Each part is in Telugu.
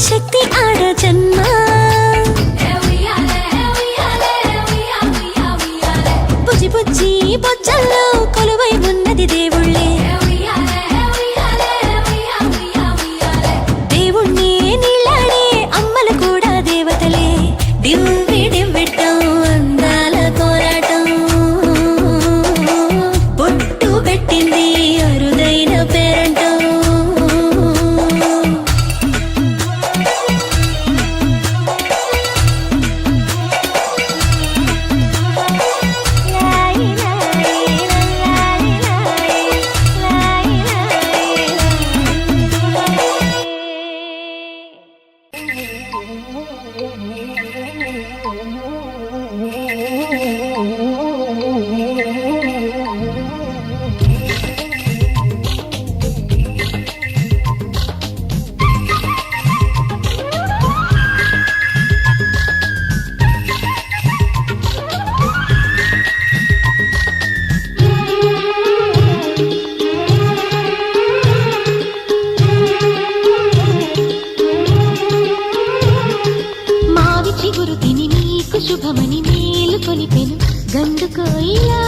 శక్తి ఆడ జన్మ బుజ్జి బుజ్జి బొజ్జల్లో కొలువై ఉన్నది దేవుళ్ళే దేవుణ్ణి నీళ్ళాడే అమ్మలు కూడా దేవతలే దివ్వి దివ్విట్టం అందాల కోరాటం బొట్టు పెట్టింది అరుదైన పేరంటం శుభమని మేలు కొలిపెను గండుకోయిలా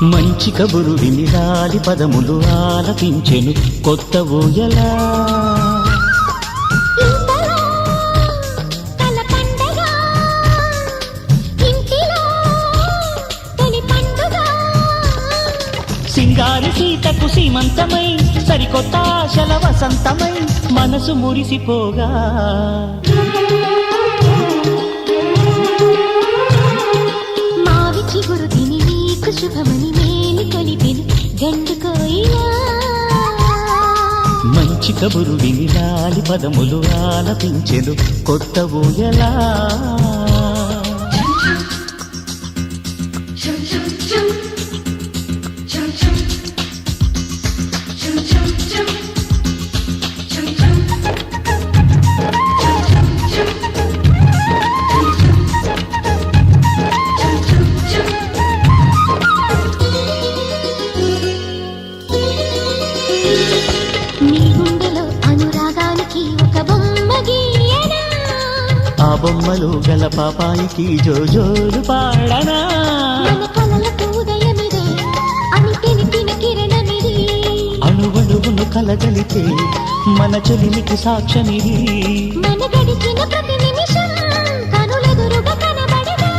మంచి కబురు విని రాలి పదములు ఆలపించెను కొత్త ఊయలా సింగారి సీతకు సీమంతమై సరికొత్త ఆశల వసంతమై మనసు మురిసిపోగా చిగురు తిని నీకు శుభమని మేలు కొలిపెను గండుకోయిలా మంచి కబురు విని రాలి పదములు ఆలపించెను కొత్త ఊయలా ఆ బొమ్మలు గల పాపాయికి జోజోలు పాడనా మన కలలకు ఉదయమిదే అనితిని కిరణమిది అణువణువును కలగలితే మన చెలిమికి సాక్ష్యమిది మన గడిచిన ప్రతి నిమిషం కనులెదురుగా కనబడగా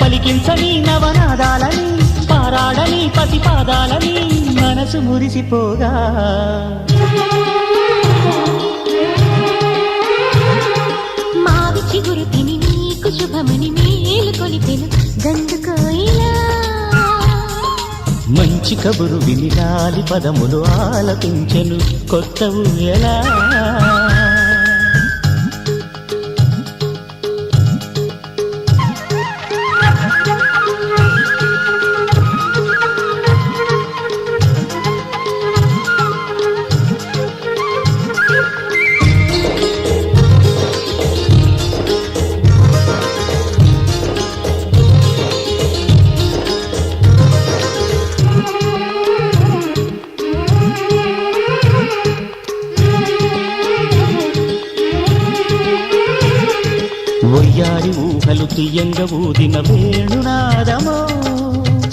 పలికించని నవనాదాలని పారాడని పసిపాదాలని మనసు మురిసిపోగా చిగురు తిని నీకు శుభమని మేలు కొలిపెను గండుకోయిలా మంచి కబురు విని రాలి పదములు ఆలపించెను కొత్త ఊయలా ఒయ్యారి ఊహలు తీయంగా ఊదిన వేణునాదమో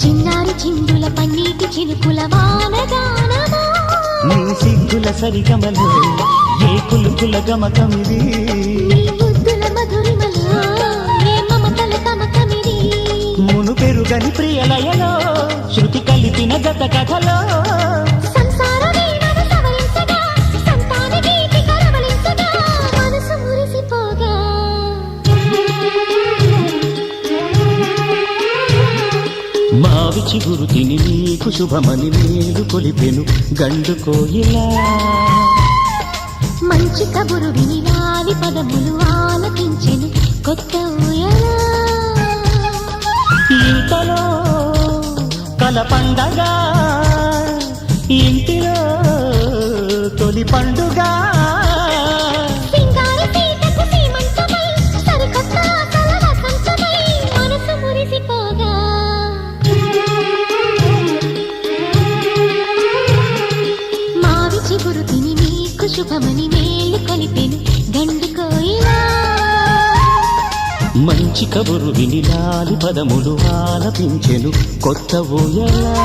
చిన్నారి చిందుల పన్నీటి చినుకుల వానగానమో నీ సిగ్గుల సరిగమలు ఏ కులుకుల గమకమిది నీ ముద్దుల మధురిమలో ఏ మమతల తమకమిది మును పెరుగని ప్రియలయలో శృతి కలిపిన గత కథలో మావి చిగురు తిని నీకు శుభమని మేలు కొలిపెను గండుకోయిలా మంచి కబురు విని రాలి పదములు ఆలపించెను కొత్త ఊయలా ఇంతలో కల పండగ ఇంటిలో తొలి పండుగ శుభమని మేలు మేలు కొలిపెను గండు కోయిలా. మంచి కబురు విని లాలి పదములు ఆలపించెను కొత్త ఊయలా.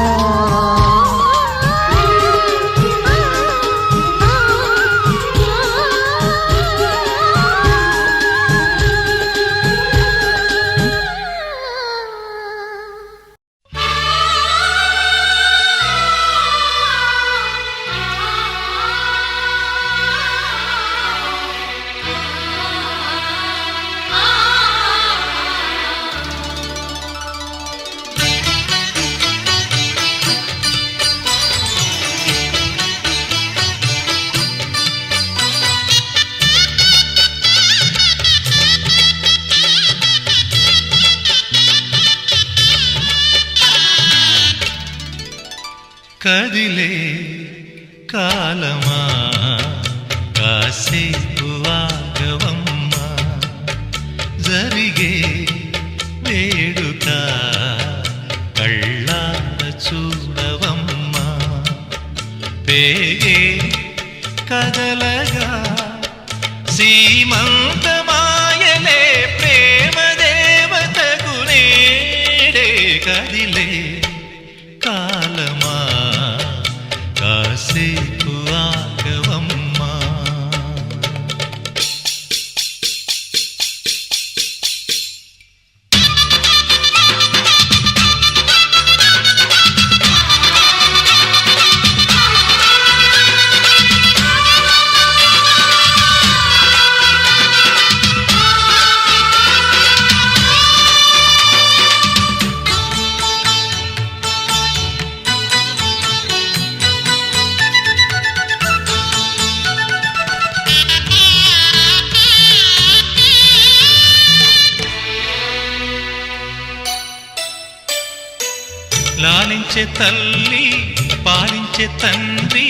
కదిలే కాలమా కాసేపు ఆగవమ్మా, జరిగే వేడుక కళ్ళార చూడవమ్మా, పేగే కదలగా సీమంతమాయలే ప్రేమ దేవతకు నేడే. కదిలే కాలమా కాసేపు ఆగవమ్మా. లాలించే తల్లి పాలించే తండ్రి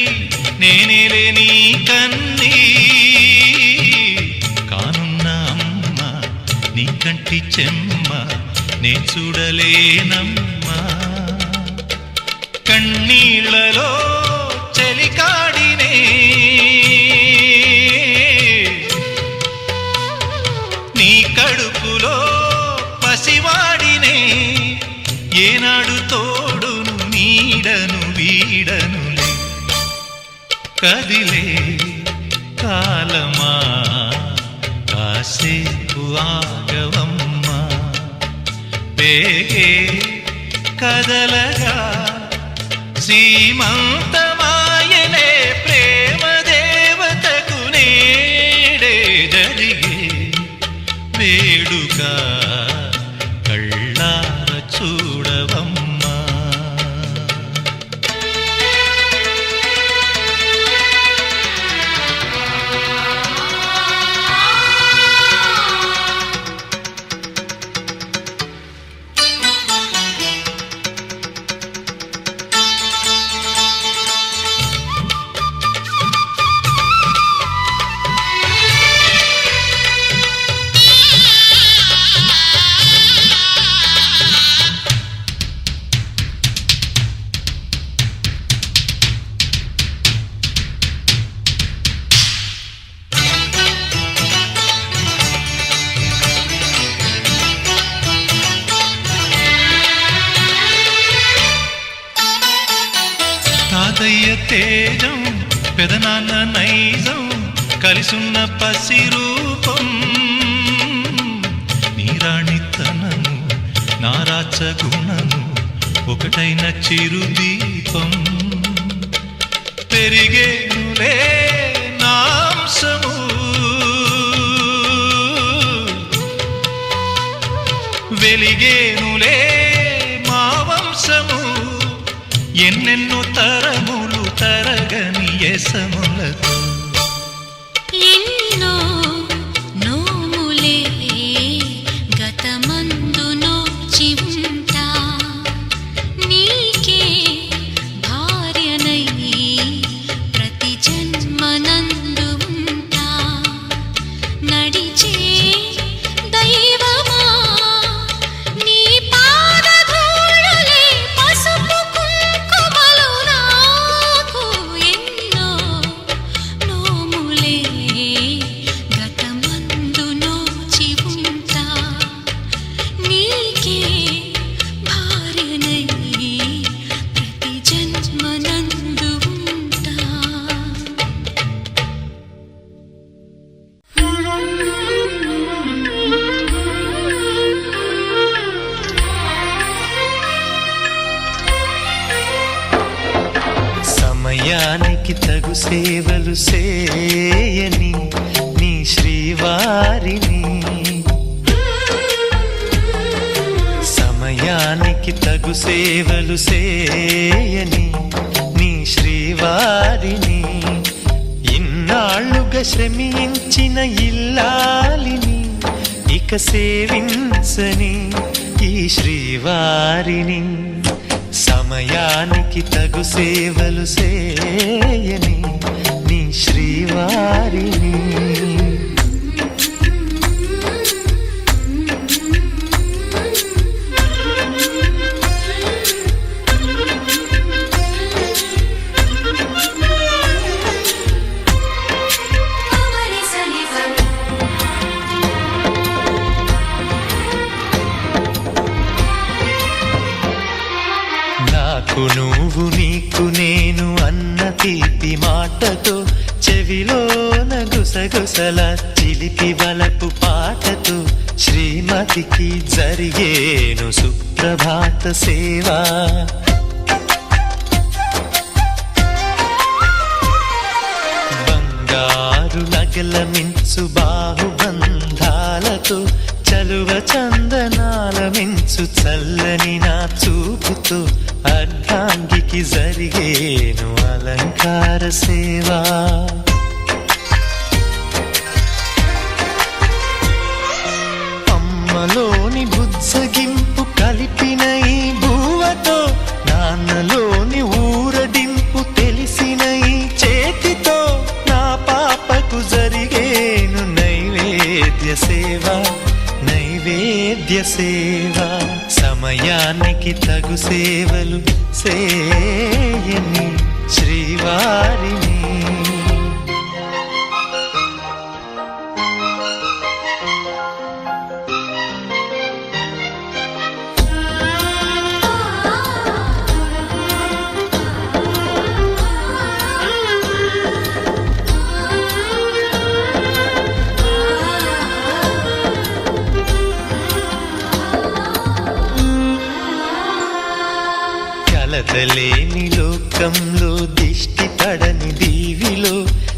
నేనేలే నీ కన్నీ, కానున్న అమ్మ నీ కంటి చెమ్మ నే చూడలేనమ్మా. కన్నీళ్లలో చలికాడినే నీ కడుపులో పసివాడినే, ఏనాడు తోడును నీడను వీడనులే. కదిలే కాలమా కాసేపు ఆగవమ్మా, పేగే కదలగా సీమంతమాయనే ప్రేమ దేవతకు నేడే. జరిగే వేడుక కళ్ళార చూడవమ్మా. తాతయ్య తేజం పెదనాన్న నైజం కలిసున్న పసి రూపం, నీరాణితనము నారాచ గుణము ఒకటైన చిరుదీపం. పెరిగేనులే నాంసము వెలిగేనులే మా వంశము, ఎన్నెన్నో తరములు తరగని యసములతో. ఎన్నో నోములే గతమందు నోచి ఉంటా, నీకే భార్యనై ప్రతి జన్మ తగు సేవలు సేయని నీ శ్రీవారిని, సమయానికి తగు సేవలు సేయని నీ శ్రీవారిని, ఇన్నాళ్ళుగా శ్రమించిన ఇల్లాలిని ఇక సేవించని ఈ శ్రీవారిని, సమయానికి తగు సేవలు సేయని నీ శ్రీవారిని. నాకు నువ్వు నీకు నేను అన్న తీపి మాటతో, చెవిలోన గుసగుసల చిలిపి వలపు పాటతో, శ్రీమతికి జరిగేను సుప్రభాత సేవా. బంగారు నగల మించు బాహుబంధాలతో, చలువ చందనాల మించు చల్లని నా చూపుతో, అర్ధాంగికి జరిగేను అలంకార సేవా. అమ్మలోని బుజ్జగింపు కలిపిన ఈ బువ్వతో, నాన్నలోని ఊరడింపు తెలిసిన ఈ చేతితో, నా పాపకు జరిగేను నైవేద్య సేవ, నైవేద్య సేవ. సమయానికి తగు సేవలు సేయని శ్రీవారిని. కలతలేని లోకంలో, దిష్టి పడని దీవిలో,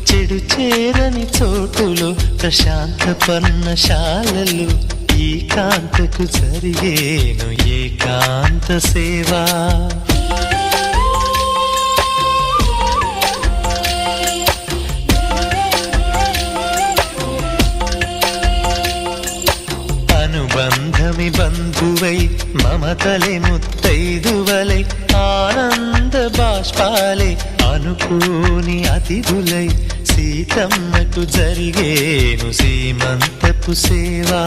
చెడు చేరని చోటులో, ప్రశాంత పర్ణశాలలో, ఈ కాంతకు జరిగేను ఏకాంత సేవా. అనుబంధమి బంధువై, మమతలే ముత్తైదువలై, ఆనంద బాష్పాలే అనుకోని అతిథులై, సీతమ్మకు జరిగేను సీమంతపు సేవా.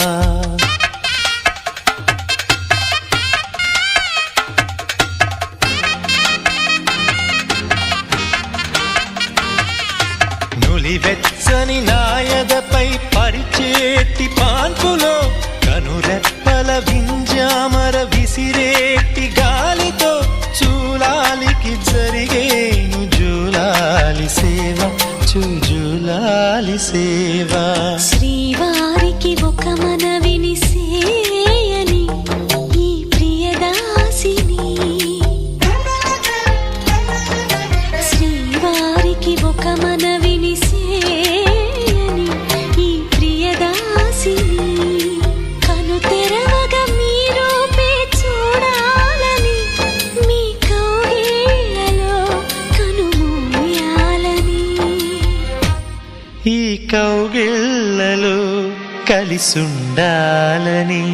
నులివెచ్చని నాయదపై పరిచేటి పాన్పులో, కనురెప్పల వింజామర విసిరేటి గాలితో, చూలాలికి జరిగేను జూలాలి సేవ, చూజూలాలి సేవ. శ్రీవారికి ఒక మనవిని సేయని ఈ ప్రియదాసిని, శ్రీవారికి ఒక మనవిని సేయని ఈ ప్రియదాసిని, కను తెరవగా మీ రూపే చూడాలని, మీ కౌగిళ్ళలో కనుమూయాలని, ఈ కౌగిళ్ళలో కలిసుండాలని.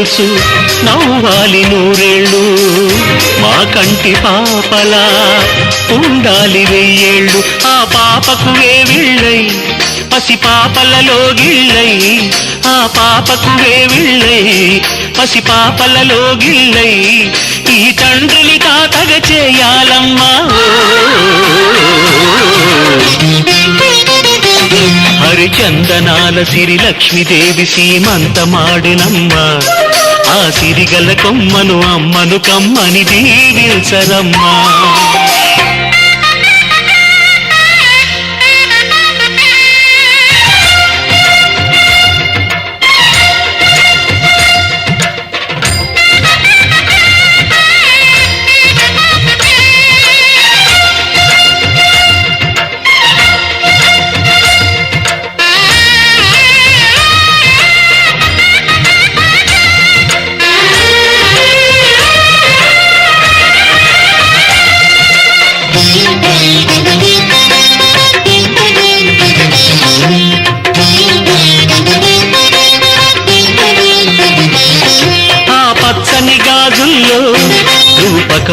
మనసు నవ్వాలి నూరేళ్ళు, మా కంటి పాపలా ఉండాలి వెయ్యేళ్ళు. ఆ పాపకు వేవిళ్ళై పసి పాపలలో గిళ్ళై, ఆ పాపకు వేవిళ్ళై పసి పాపలలో గిళ్ళై, ఈ తండ్రిని తాతగా చేయాలమ్మా. హరిచందనాల సిరి లక్ష్మీదేవి సీమంతమాడినమ్మ, ఆ సిరిగల కొమ్మను అమ్మను కమ్మని దీవించరమ్మా.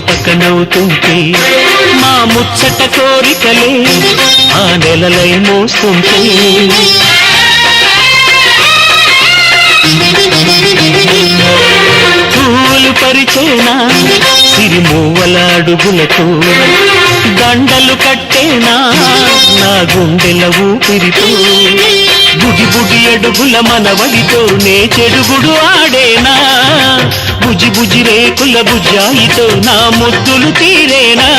పక్క నవ్వుతుంటే మా ముచ్చట కోరికలే ఆ నెలలై మోస్తుంటే, పూలు పరిచేనా సిరిమూవల అడుగులకు, దండలు కట్టేనా నా గుండెల ఊపిరితో, బుడి బుడి అడుగుల మనవడితో నే చెడుగుడు ఆడేనా, బుజి బుజి రేకుల బుజ్జాయితో నా ముద్దులు తీరేనా.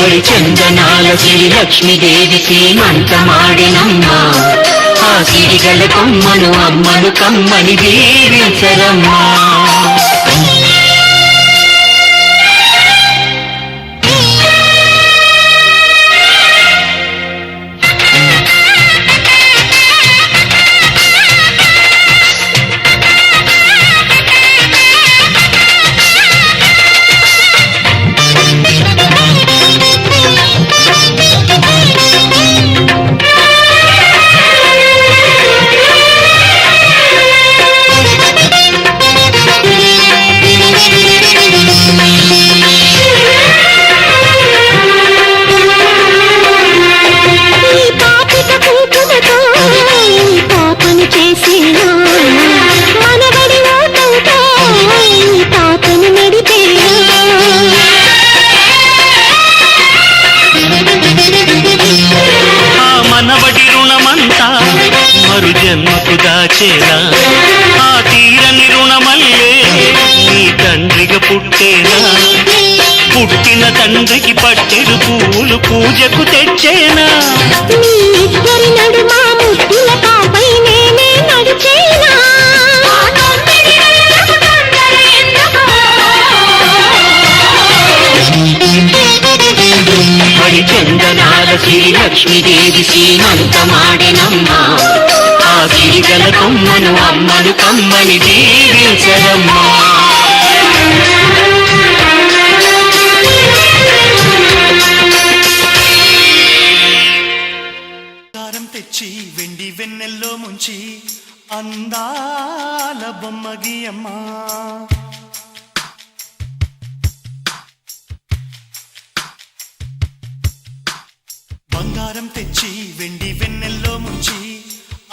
హరిచందనాల సిరి లక్ష్మీదేవి సీమంతమాడినమ్మా, ఆ సిరిగల కొమ్మను అమ్మను కమ్మని దీవించరమ్మా. జన్మకు దాచేనా ఆ తీరని రుణమల్లే నీ తండ్రిగా పుట్టేనా, పుట్టిన తండ్రికి పట్టెడు పూలు పూజకు తెచ్చేనా, హరిచందనాల సిరి లక్ష్మీదేవి సీమంతమాడినమ్మా, ఆ సిరిగల కొమ్మను అమ్మను కమ్మని దీవించరమ్మా. దారం తెచ్చి వెండి వెన్నెల్లో ముంచి అందాల బొమ్మ గీయమ్మా, బంగారం తెచ్చి వెండి వెన్నెల్లో ముంచి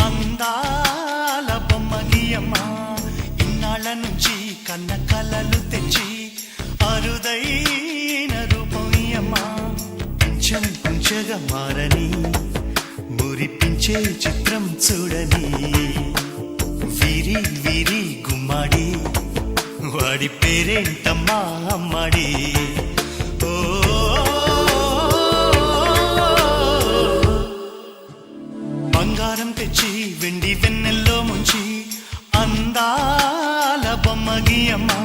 అందాల బొమ్మ గీయమ్మా, ఇన్నాళ్ళ నుంచి కన్న కలలు తెచ్చి అరుదైన రూపం ఇయ్యమ్మా, కొంచెం కొంచెగా మారని మురిపించే చిత్రం చూడని, వీరి వీరి గుమ్మాడి వాడి పేరేంటమ్మా అమ్మాడి. బంగారం తెచ్చి వెండి వెన్నెల్లో ముంచి అందాల బొమ్మ గీయమ్మా,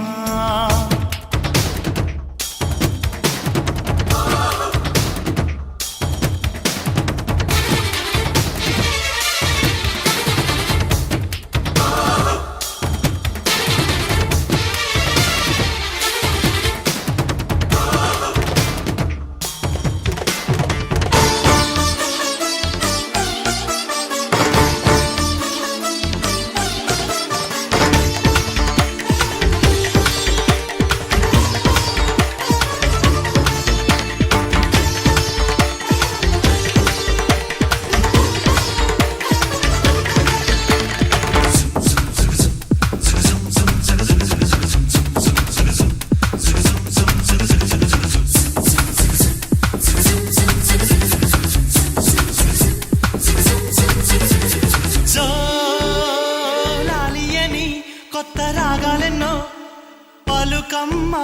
పలుకమ్మ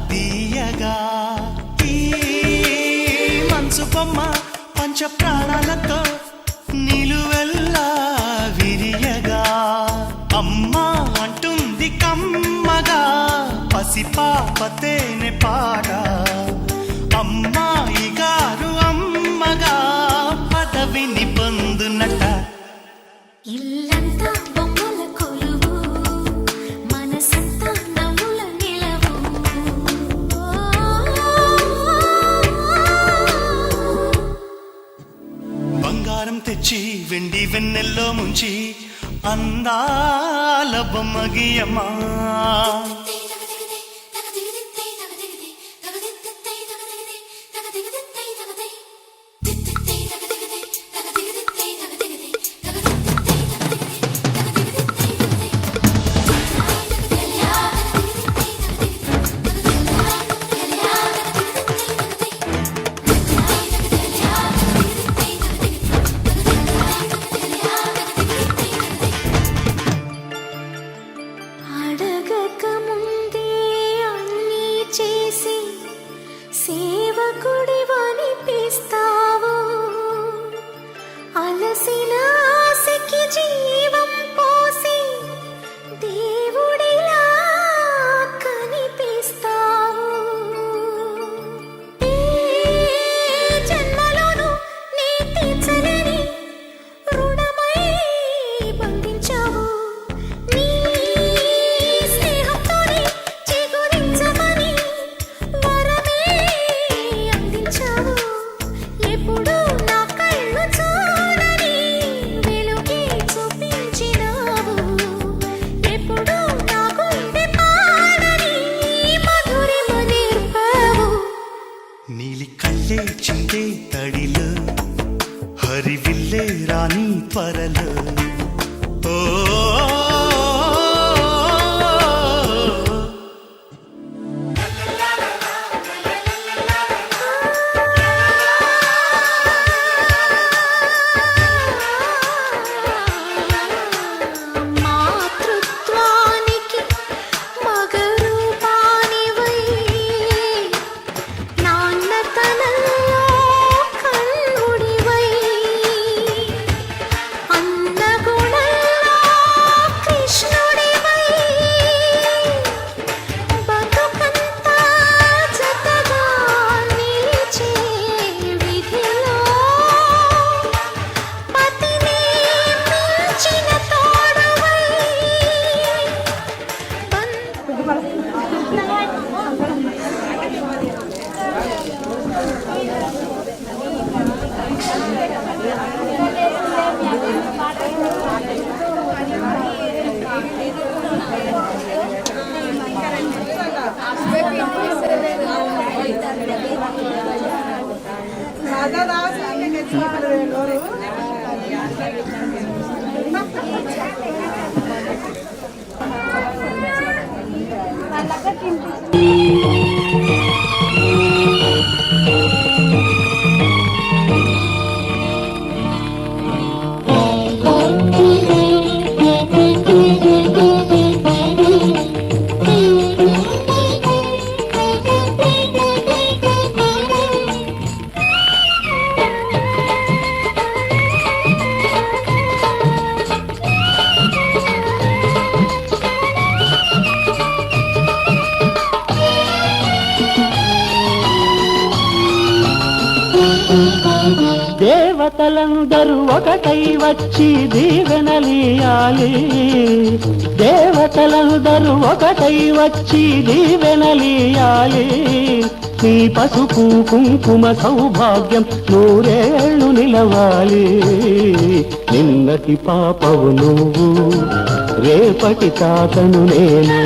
తీయగా ఈ మనసు బొమ్మ పంచ ప్రాణాలతో నిలువెల్లా విరియగా అమ్మా అంటుంది కమ్మగా పసిపాపతేనే పాట అమ్మాయి గారు అమ్మగా పదవిని పొందునట ఇల్లంతా బొమ్మల కొలువు మనసంతా నవ్వుల నిలవు బంగారం తెచ్చి వెండి వెన్నెల్లో ముంచి అందాల బొమ్మ గీయమ్మా అడగక ముందే అన్నీ చేసి సేవకుడివనిపిస్తావు అలసిన ఆశకి జీవం పోసి దేవుడిలా కనిపిస్తావు ఏ జన్మలోనూ నీ తీర్చలేని రుణమై బంధించావు నీ స్నేహంతోనే చిగురించమని వరమే అందించావు ఎప్పుడు నా కళ్ళు చూడని వెలుగే చూపించినావు ఎప్పుడు నా గుండె పాడని మధురిమ నేర్పావు నీలి కళ్ళే చిందే తడిలో హరివిల్లే రాణి త్వరలో ఓ మాతృత్వానికి మగరూపానివై నాన్నతనంలో కన్నుడివై అన్నగుణంలో కృష్ణుడివై బతుకంతా జతగా నిలిచే విధిలో పతినే మించిన తోడువై దేవతలందరూ ఒకటై వచ్చి దీవెనలియాలి దేవతలందరూ ఒకటై వచ్చి దీవెనలియాలి నీ పసుపు కుంకుమ సౌభాగ్యం నూరేళ్లు నిలవాలి నిన్నటి పాపవు నువ్వు రేపటి తాతను నేను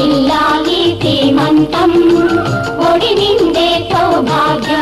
ఇల్లాలి శ్రీమంతం ఒడి నిండే సౌభాగ్యం